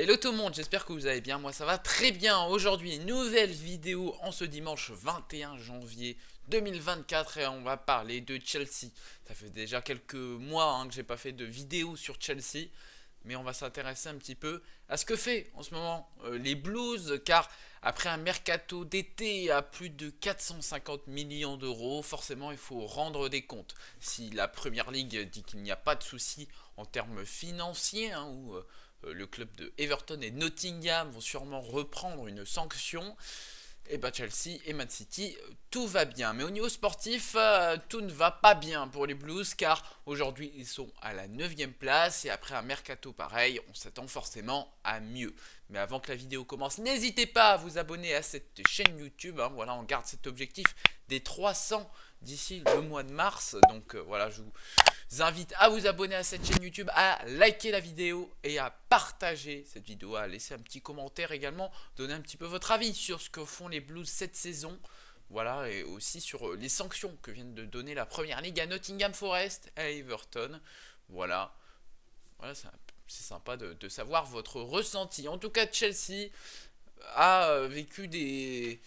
Hello tout le monde, j'espère que vous allez bien, moi ça va très bien. Aujourd'hui, nouvelle vidéo en ce dimanche 21 janvier 2024 et on va parler de Chelsea. Ça fait déjà quelques mois que j'ai pas fait de vidéo sur Chelsea, mais on va s'intéresser un petit peu à ce que fait en ce moment les Blues, car après un mercato d'été à plus de 450 millions d'euros, forcément il faut rendre des comptes. Si la Première Ligue dit qu'il n'y a pas de soucis en termes financiers, ou le club de Everton et Nottingham vont sûrement reprendre une sanction, et bah Chelsea et Man City, tout va bien. Mais au niveau sportif, tout ne va pas bien pour les Blues, car aujourd'hui ils sont à la 9ème place, et après un mercato pareil, on s'attend forcément à mieux. Mais avant que la vidéo commence, n'hésitez pas à vous abonner à cette chaîne YouTube, voilà, on garde cet objectif des 300 d'ici le mois de mars, donc voilà, je vous invite à vous abonner à cette chaîne YouTube, à liker la vidéo et à partager cette vidéo, à laisser un petit commentaire également, donner un petit peu votre avis sur ce que font les Blues cette saison. Voilà, et aussi sur les sanctions que viennent de donner la Première Ligue à Nottingham Forest, à Everton. Voilà, voilà, c'est sympa de savoir votre ressenti. En tout cas, Chelsea a vécu des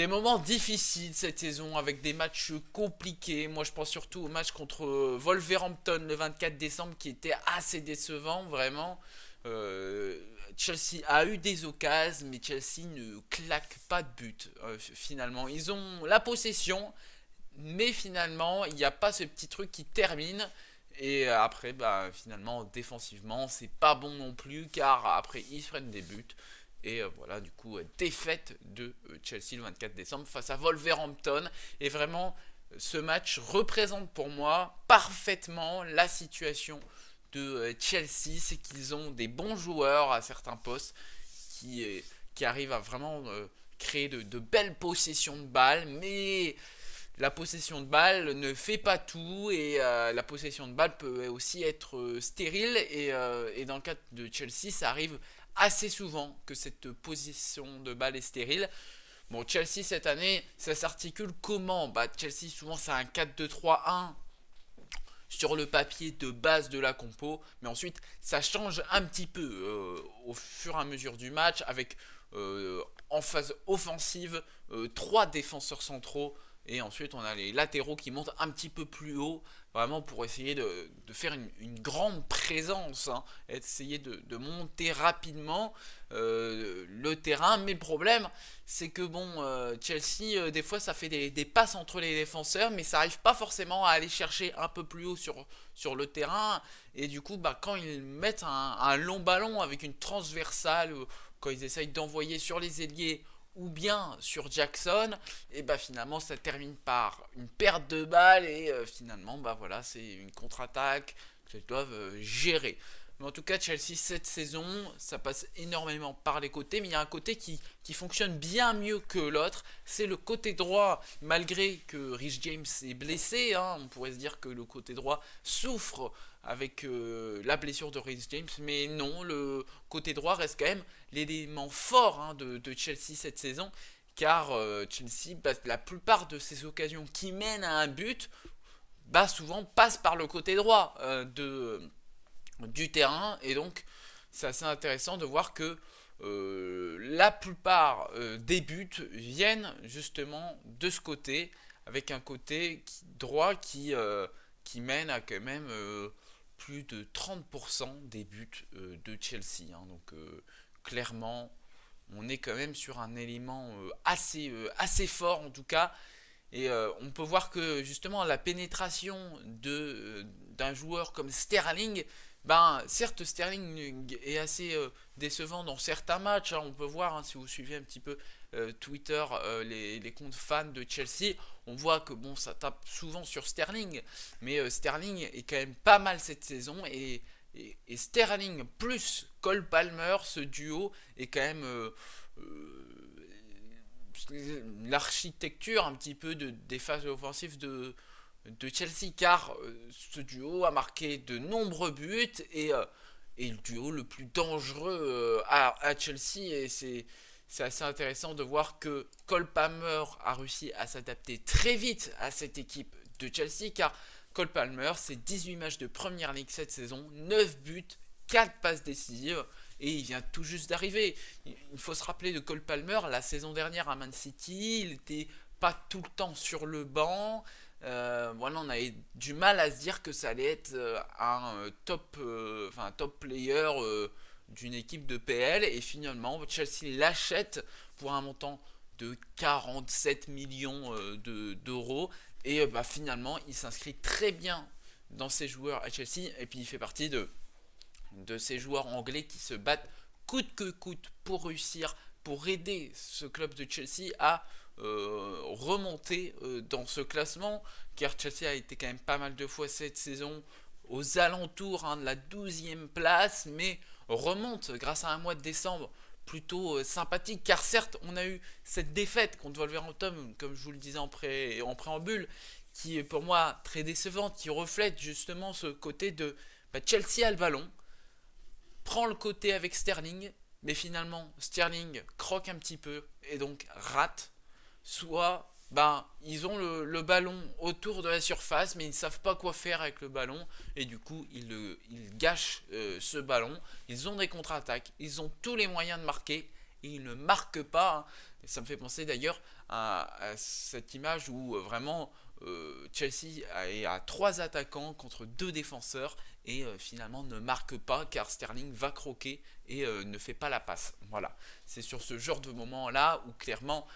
moments difficiles cette saison avec des matchs compliqués. Moi, je pense surtout au match contre Wolverhampton le 24 décembre qui était assez décevant, vraiment. Euh, Chelsea a eu des occasions, mais Chelsea ne claque pas de but finalement. Ils ont la possession, mais finalement, il n'y a pas ce petit truc qui termine. Et après, bah, finalement, défensivement, c'est pas bon non plus, car après, ils prennent des buts. Et voilà, du coup, défaite de Chelsea le 24 décembre face à Wolverhampton. Et vraiment, ce match représente pour moi parfaitement la situation de Chelsea. C'est qu'ils ont des bons joueurs à certains postes qui, qui arrivent à vraiment créer de belles possessions de balles. Mais la possession de balle ne fait pas tout, et la possession de balle peut aussi être stérile, et dans le cas de Chelsea ça arrive assez souvent que cette possession de balle est stérile. Bon, Chelsea cette année, ça s'articule comment? Bah, Chelsea souvent c'est un 4-2-3-1 sur le papier de base de la compo, mais ensuite ça change un petit peu au fur et à mesure du match, avec en phase offensive 3 défenseurs centraux, et ensuite on a les latéraux qui montent un petit peu plus haut, vraiment pour essayer de faire une grande présence, essayer de monter rapidement le terrain. Mais le problème, c'est que bon, Chelsea, des fois ça fait des passes entre les défenseurs, mais ça arrive pas forcément à aller chercher un peu plus haut sur le terrain. Et du coup, bah, quand ils mettent un long ballon avec une transversale, quand ils essayent d'envoyer sur les ailiers ou bien sur Jackson, et bah finalement ça termine par une perte de balle, et finalement bah voilà, c'est une contre-attaque qu'ils doivent gérer. Mais en tout cas, Chelsea cette saison, ça passe énormément par les côtés, mais il y a un côté qui fonctionne bien mieux que l'autre, c'est le côté droit. Malgré que Rich James est blessé, on pourrait se dire que le côté droit souffre avec la blessure de Rich James, mais non, le côté droit reste quand même l'élément fort de Chelsea cette saison, car Chelsea, bah, la plupart de ses occasions qui mènent à un but, bah, souvent passent par le côté droit du terrain, et donc c'est assez intéressant de voir que la plupart des buts viennent justement de ce côté, avec un côté droit qui mène à quand même plus de 30% des buts de Chelsea. Donc clairement, on est quand même sur un élément assez fort en tout cas. Et on peut voir que justement la pénétration d'un joueur comme Sterling, ben certes Sterling est assez décevant dans certains matchs, on peut voir, si vous suivez un petit peu Twitter, les comptes fans de Chelsea, on voit que bon, ça tape souvent sur Sterling, mais Sterling est quand même pas mal cette saison, et Sterling plus Cole Palmer, ce duo est quand même l'architecture un petit peu des phases offensives de Chelsea, car ce duo a marqué de nombreux buts, et le duo le plus dangereux à Chelsea, et c'est assez intéressant de voir que Cole Palmer a réussi à s'adapter très vite à cette équipe de Chelsea, car Cole Palmer, c'est 18 matchs de Première Ligue cette saison, 9 buts, 4 passes décisives, et il vient tout juste d'arriver. Il faut se rappeler de Cole Palmer, la saison dernière à Man City, il était pas tout le temps sur le banc. Voilà, on avait du mal à se dire que ça allait être un top player d'une équipe de PL, et finalement Chelsea l'achète pour un montant de 47 millions d'euros, et finalement il s'inscrit très bien dans ses joueurs à Chelsea, et puis il fait partie de ces joueurs anglais qui se battent coûte que coûte pour réussir, pour aider ce club de Chelsea à remonter dans ce classement, car Chelsea a été quand même pas mal de fois cette saison aux alentours de la 12e place, mais remonte grâce à un mois de décembre plutôt sympathique, car certes on a eu cette défaite contre Wolverhampton, comme je vous le disais en préambule, qui est pour moi très décevante, qui reflète justement ce côté de Chelsea a le ballon, prend le côté avec Sterling, mais finalement Sterling croque un petit peu et donc rate, soit ils ont le ballon autour de la surface, mais ils ne savent pas quoi faire avec le ballon, et du coup ils gâchent ce ballon. Ils ont des contre-attaques, ils ont tous les moyens de marquer, et ils ne marquent pas. Et ça me fait penser d'ailleurs à cette image où vraiment Chelsea a 3 attaquants contre 2 défenseurs, et finalement ne marque pas car Sterling va croquer et ne fait pas la passe. Voilà, c'est sur ce genre de moment là où clairement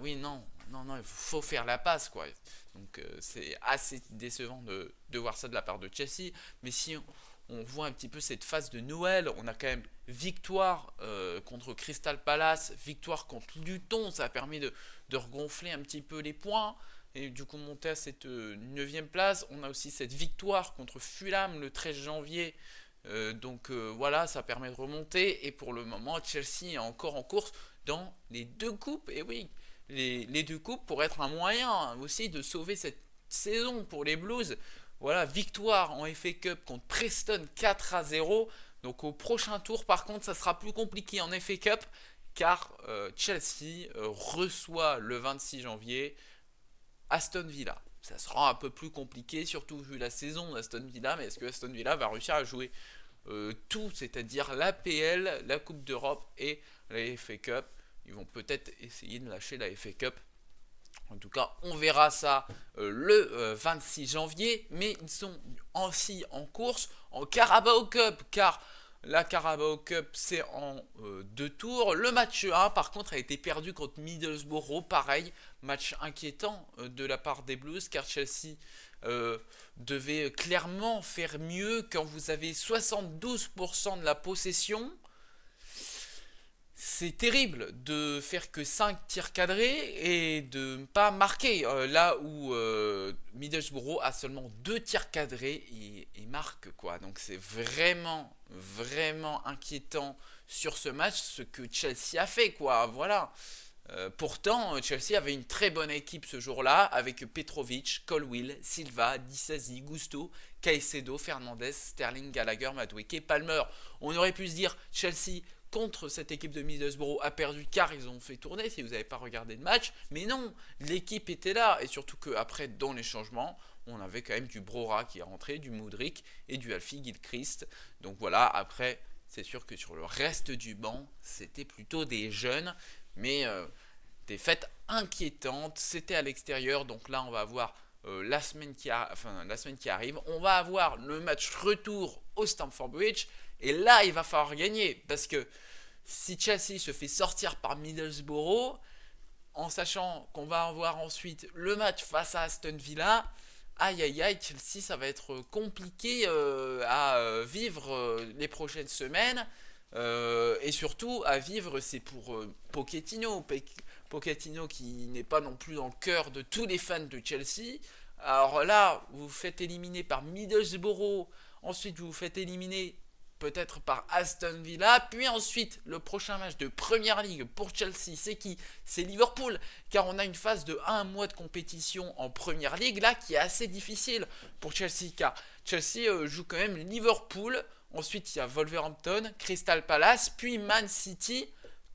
oui, non, il faut faire la passe, quoi. Donc c'est assez décevant de voir ça de la part de Chelsea. Mais si on voit un petit peu cette phase de Noël, on a quand même victoire contre Crystal Palace, victoire contre Luton, ça a permis de regonfler un petit peu les points, et du coup monter à cette 9e place. On a aussi cette victoire contre Fulham le 13 janvier. Voilà, ça permet de remonter, et pour le moment Chelsea est encore en course dans les 2 coupes, et oui, les 2 coupes pour être un moyen aussi de sauver cette saison pour les Blues. Voilà, victoire en FA Cup contre Preston 4-0, donc au prochain tour par contre ça sera plus compliqué en FA Cup, car Chelsea reçoit le 26 janvier Aston Villa. Ça sera un peu plus compliqué, surtout vu la saison d'Aston Villa, mais est-ce que Aston Villa va réussir à jouer tout, c'est-à-dire l'APL, la Coupe d'Europe et la FA Cup? Ils vont peut-être essayer de lâcher la FA Cup. En tout cas, on verra ça le 26 janvier, mais ils sont aussi en course en Carabao Cup, car la Carabao Cup, c'est en 2 tours. Le match 1, par contre, a été perdu contre Middlesbrough. Pareil, match inquiétant de la part des Blues, car Chelsea devait clairement faire mieux. Quand vous avez 72% de la possession, c'est terrible de faire que 5 tirs cadrés et de ne pas marquer. Là où Middlesbrough a seulement 2 tirs cadrés et marque, quoi. Donc c'est vraiment, vraiment inquiétant sur ce match, ce que Chelsea a fait, quoi. Voilà. Pourtant, Chelsea avait une très bonne équipe ce jour-là, avec Petrovic, Colwill, Silva, Disasi, Gusto, Caicedo, Fernandes, Sterling, Gallagher, Madueke, Palmer. On aurait pu se dire Chelsea contre cette équipe de Middlesbrough a perdu car ils ont fait tourner, si vous n'avez pas regardé le match, mais non, l'équipe était là, et surtout qu'après, dans les changements, on avait quand même du Brora qui est rentré, du Mudryk et du Alfie Gilchrist. Donc voilà, après, c'est sûr que sur le reste du banc, c'était plutôt des jeunes, mais des fêtes inquiétantes. C'était à l'extérieur, donc là on va avoir la semaine qui arrive, on va avoir le match retour au Stamford Bridge, et là il va falloir gagner, parce que si Chelsea se fait sortir par Middlesbrough, en sachant qu'on va avoir ensuite le match face à Aston Villa, aïe aïe aïe, Chelsea ça va être compliqué à vivre les prochaines semaines. Et surtout à vivre, c'est pour Pochettino. Pochettino qui n'est pas non plus dans le cœur de tous les fans de Chelsea. Alors là, vous vous faites éliminer par Middlesbrough, ensuite vous vous faites éliminer peut-être par Aston Villa, puis ensuite le prochain match de Première Ligue pour Chelsea, c'est qui? C'est Liverpool, car on a une phase de 1 mois de compétition en Première Ligue là qui est assez difficile pour Chelsea, car Chelsea joue quand même Liverpool, ensuite il y a Wolverhampton, Crystal Palace, puis Man City,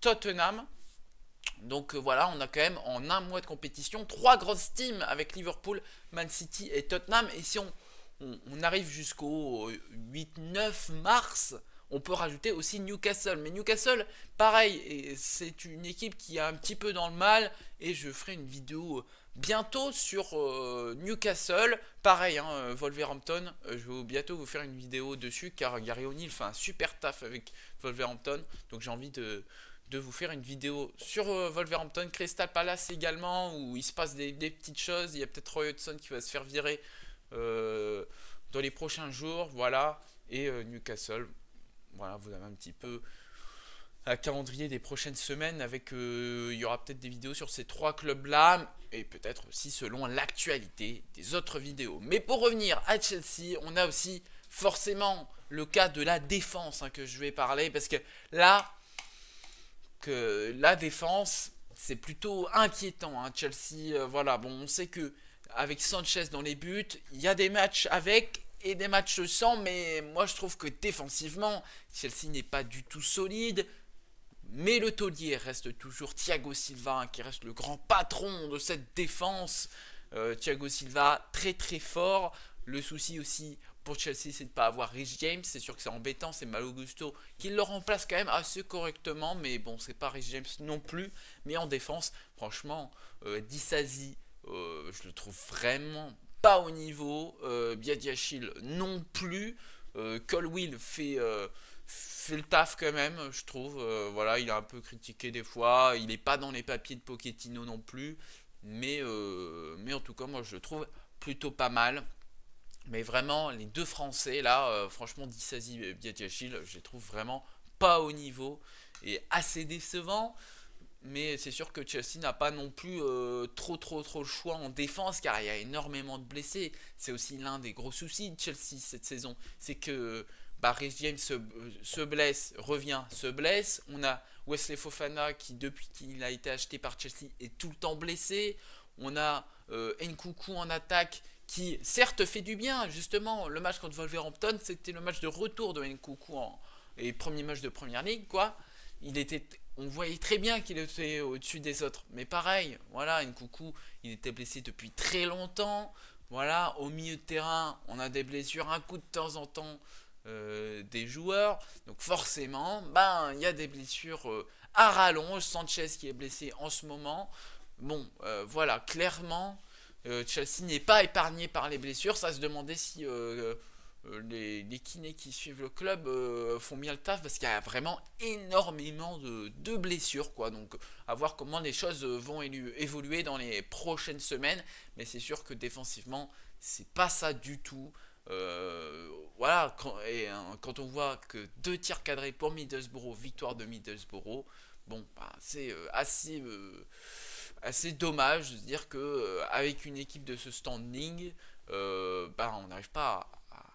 Tottenham. Donc voilà, on a quand même en 1 mois de compétition 3 grosses teams avec Liverpool, Man City et Tottenham, et si on arrive jusqu'au 8-9 mars, on peut rajouter aussi Newcastle. Mais Newcastle, pareil, c'est une équipe qui est un petit peu dans le mal. Et je ferai une vidéo bientôt sur Newcastle. Pareil, hein, Wolverhampton, je vais bientôt vous faire une vidéo dessus. Car Gary O'Neill fait un super taf avec Wolverhampton. Donc j'ai envie de vous faire une vidéo sur Wolverhampton, Crystal Palace également, où il se passe des petites choses. Il y a peut-être Roy Hodgson qui va se faire virer dans les prochains jours, voilà. Et Newcastle, voilà, vous avez un petit peu un calendrier des prochaines semaines avec, il y aura peut-être des vidéos sur ces trois clubs-là, et peut-être aussi selon l'actualité des autres vidéos. Mais pour revenir à Chelsea, on a aussi forcément le cas de la défense hein, que je vais parler, parce que là, que la défense, c'est plutôt inquiétant. Hein. Chelsea, voilà, bon, on sait que avec Sanchez dans les buts, il y a des matchs avec et des matchs sans, mais moi je trouve que défensivement, Chelsea n'est pas du tout solide. Mais le taulier reste toujours Thiago Silva, hein, qui reste le grand patron de cette défense. Thiago Silva, très très fort. Le souci aussi pour Chelsea, c'est de ne pas avoir Rich James. C'est sûr que c'est embêtant, c'est Malo Gusto qui le remplace quand même assez correctement. Mais bon, c'est pas Rich James non plus. Mais en défense, franchement, Disasi, je le trouve vraiment pas au niveau. Biadiachil non plus. Colwill fait le taf quand même, je trouve. Voilà, il est un peu critiqué des fois. Il n'est pas dans les papiers de Pochettino non plus. Mais en tout cas, moi je le trouve plutôt pas mal. Mais vraiment, les deux Français, là, franchement, Disasi et Biadiachil, je les trouve vraiment pas au niveau et assez décevant. Mais c'est sûr que Chelsea n'a pas non plus trop le choix en défense car il y a énormément de blessés. C'est aussi l'un des gros soucis de Chelsea cette saison. C'est que Reece James se blesse, revient, se blesse. On a Wesley Fofana qui depuis qu'il a été acheté par Chelsea est tout le temps blessé. On a Nkunku en attaque qui certes fait du bien. Justement, le match contre Wolverhampton, c'était le match de retour de Nkunku et premier match de Première Ligue quoi. On voyait très bien qu'il était au-dessus des autres. Mais pareil, voilà, Nkunku, il était blessé depuis très longtemps. Voilà, au milieu de terrain, on a des blessures un coup de temps en temps des joueurs. Donc forcément, il y a des blessures à rallonge. Sanchez qui est blessé en ce moment. Bon, voilà, clairement, Chelsea n'est pas épargné par les blessures. Ça se demandait si les kinés qui suivent le club font bien le taf parce qu'il y a vraiment énormément de blessures quoi. Donc à voir comment les choses vont évoluer dans les prochaines semaines. Mais c'est sûr que défensivement, c'est pas ça du tout. Voilà, quand on voit que 2 tirs cadrés pour Middlesbrough, victoire de Middlesbrough, bon, c'est assez dommage de se dire que avec une équipe de ce standing, on n'arrive pas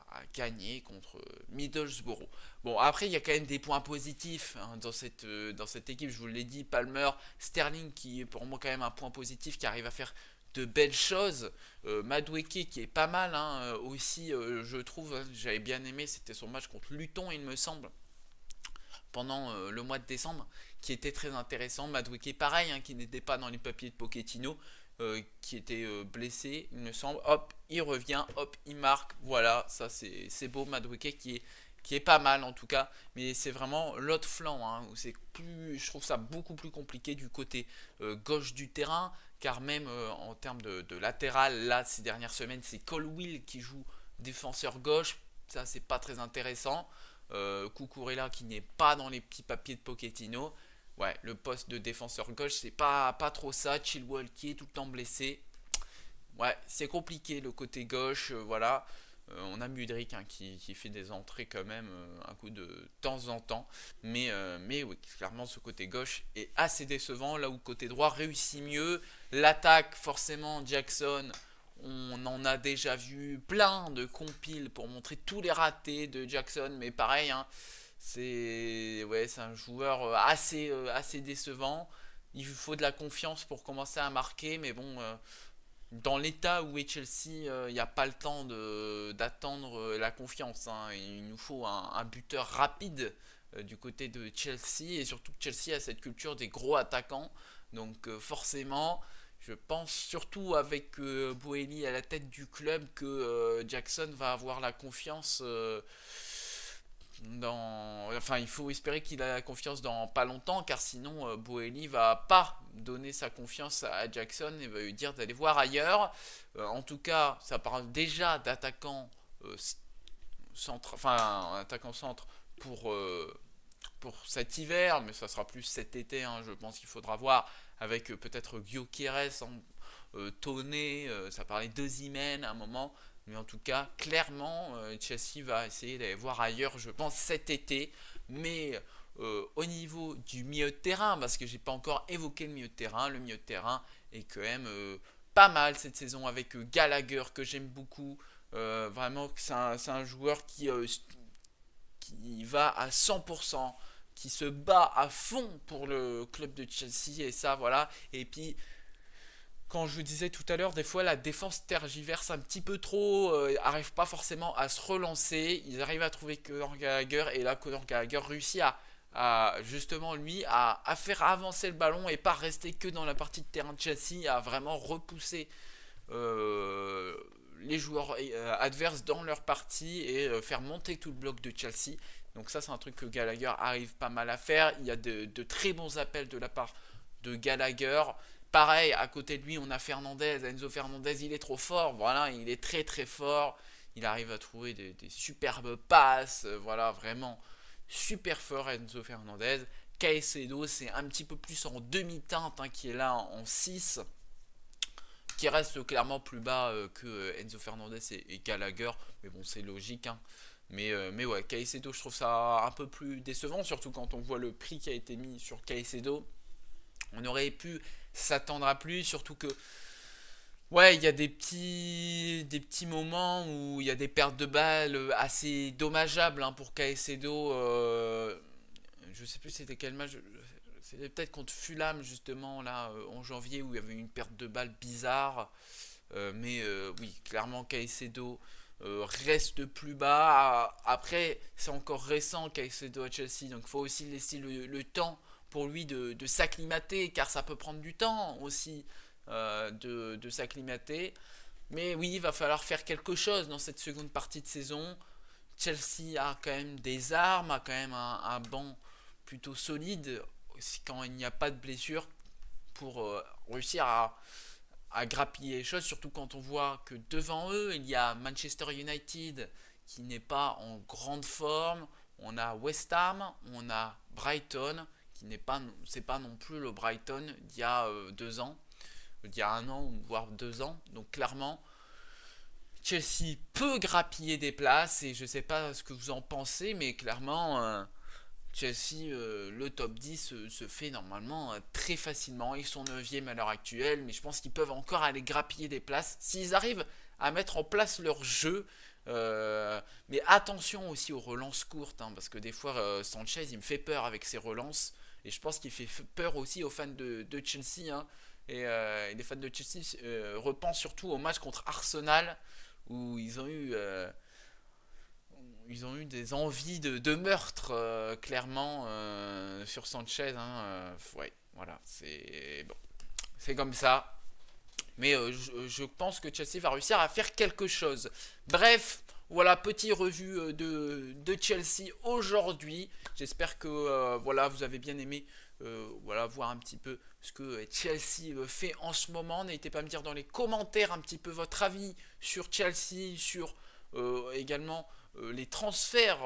à gagner contre Middlesbrough. Bon, après, il y a quand même des points positifs hein, dans cette équipe. Je vous l'ai dit, Palmer, Sterling, qui est pour moi quand même un point positif, qui arrive à faire de belles choses. Madueke, qui est pas mal hein, aussi, je trouve. Hein, j'avais bien aimé, c'était son match contre Luton, il me semble, pendant le mois de décembre, qui était très intéressant. Madueke, pareil, hein, qui n'était pas dans les papiers de Pochettino. Qui était blessé, il me semble. Hop, il revient, hop, il marque. Voilà, ça c'est beau. Madueke qui est pas mal en tout cas. Mais c'est vraiment l'autre flanc hein, où c'est plus, je trouve ça beaucoup plus compliqué du côté gauche du terrain. Car même en termes de latéral, là, ces dernières semaines, c'est Colwill qui joue défenseur gauche. Ça, c'est pas très intéressant. Cucurella qui n'est pas dans les petits papiers de Pochettino. Ouais, le poste de défenseur gauche, c'est pas trop ça. Chilwell qui est tout le temps blessé. Ouais, c'est compliqué le côté gauche. Voilà. On a Mudryk hein, qui fait des entrées quand même un coup de temps en temps. Mais oui, clairement, ce côté gauche est assez décevant. Là où côté droit réussit mieux. L'attaque, forcément, Jackson. On en a déjà vu plein de compiles pour montrer tous les ratés de Jackson. Mais pareil, hein, c'est un joueur assez décevant. Il faut de la confiance pour commencer à marquer, mais bon, dans l'état où est Chelsea, il n'y a pas le temps d'attendre la confiance. Hein. Il nous faut un buteur rapide du côté de Chelsea, et surtout que Chelsea a cette culture des gros attaquants. Donc forcément, je pense surtout avec Boehly à la tête du club que Jackson va avoir la confiance Enfin, il faut espérer qu'il a la confiance dans pas longtemps, car sinon Boehly va pas donner sa confiance à Jackson et va lui dire d'aller voir ailleurs. En tout cas, ça parle déjà d'attaquant centre, enfin un attaquant centre pour pour cet hiver, mais ça sera plus cet été. Hein, je pense qu'il faudra voir avec peut-être Gyökeres, Toney, ça parlait de Osimhen à un moment. Mais en tout cas, clairement, Chelsea va essayer d'aller voir ailleurs, je pense, cet été. Mais au niveau du milieu de terrain, parce que j'ai pas encore évoqué le milieu de terrain est quand même pas mal cette saison avec Gallagher que j'aime beaucoup. Vraiment, c'est un joueur qui va à 100%, qui se bat à fond pour le club de Chelsea et ça, voilà. Et puis, quand je vous disais tout à l'heure, des fois la défense tergiverse un petit peu trop, arrive pas forcément à se relancer. Ils arrivent à trouver Conor Gallagher et là Conor Gallagher réussit à justement lui à faire avancer le ballon et pas rester que dans la partie de terrain de Chelsea, à vraiment repousser les joueurs adverses dans leur partie et faire monter tout le bloc de Chelsea. Donc ça c'est un truc que Gallagher arrive pas mal à faire. Il y a de très bons appels de la part de Gallagher. Pareil, à côté de lui, on a Fernandez. Enzo Fernandez, il est trop fort. Voilà, il est très très fort. Il arrive à trouver des superbes passes. Voilà, vraiment super fort Enzo Fernandez. Caicedo, c'est un petit peu plus en demi-teinte, hein, qui est là en 6. Qui reste clairement plus bas que Enzo Fernandez et Gallagher. Mais bon, c'est logique. Hein. Mais ouais, Caicedo, je trouve ça un peu plus décevant. Surtout quand on voit le prix qui a été mis sur Caicedo. On aurait pu s'attendre à plus, surtout que ouais, il y a des petits moments où il y a des pertes de balles assez dommageables, hein, pour Caicedo. Je sais plus c'était quel match. C'était peut-être contre Fulham justement là en janvier où il y avait une perte de balles bizarre. Oui, clairement Caicedo reste plus bas. Après, c'est encore récent Caicedo à Chelsea, donc il faut aussi laisser le temps pour lui de s'acclimater, car ça peut prendre du temps aussi de s'acclimater. Mais oui, il va falloir faire quelque chose dans cette seconde partie de saison. Chelsea a quand même des armes, a quand même un banc plutôt solide quand il n'y a pas de blessure pour réussir à grappiller les choses, surtout quand on voit que devant eux, il y a Manchester United qui n'est pas en grande forme, on a West Ham, on a Brighton, qui n'est pas, c'est pas non plus le Brighton d'il y a 2 ans, d'il y a 1 an, voire 2 ans, donc clairement, Chelsea peut grappiller des places, et je sais pas ce que vous en pensez, mais clairement, Chelsea, le top 10 se fait normalement très facilement. Ils sont 9e à l'heure actuelle, mais je pense qu'ils peuvent encore aller grappiller des places s'ils arrivent à mettre en place leur jeu. Mais attention aussi aux relances courtes, hein, parce que des fois Sanchez il me fait peur avec ses relances, et je pense qu'il fait peur aussi aux fans de Chelsea. Hein, et les fans de Chelsea repensent surtout au match contre Arsenal où ils ont eu des envies de meurtre, clairement, sur Sanchez. Hein, ouais, voilà, c'est bon, c'est comme ça. Mais je pense que Chelsea va réussir à faire quelque chose. Bref, voilà, petite revue de Chelsea aujourd'hui. J'espère que voilà, vous avez bien aimé voilà, voir un petit peu ce que Chelsea fait en ce moment. N'hésitez pas à me dire dans les commentaires un petit peu votre avis sur Chelsea, sur également les transferts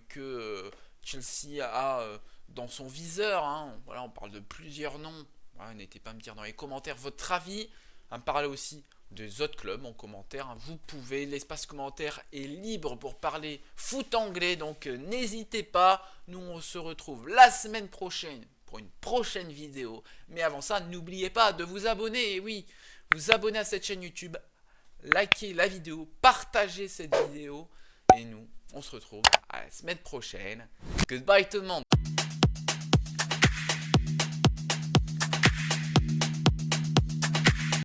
que Chelsea a dans son viseur. Hein. Voilà, on parle de plusieurs noms. Voilà, n'hésitez pas à me dire dans les commentaires votre avis, à me parler aussi des autres clubs en commentaire. Hein. Vous pouvez, l'espace commentaire est libre pour parler foot anglais, donc n'hésitez pas. Nous on se retrouve la semaine prochaine pour une prochaine vidéo. Mais avant ça, n'oubliez pas de vous abonner. Et oui, vous abonner à cette chaîne YouTube, likez la vidéo, partagez cette vidéo. Et nous, on se retrouve à la semaine prochaine. Goodbye tout le monde.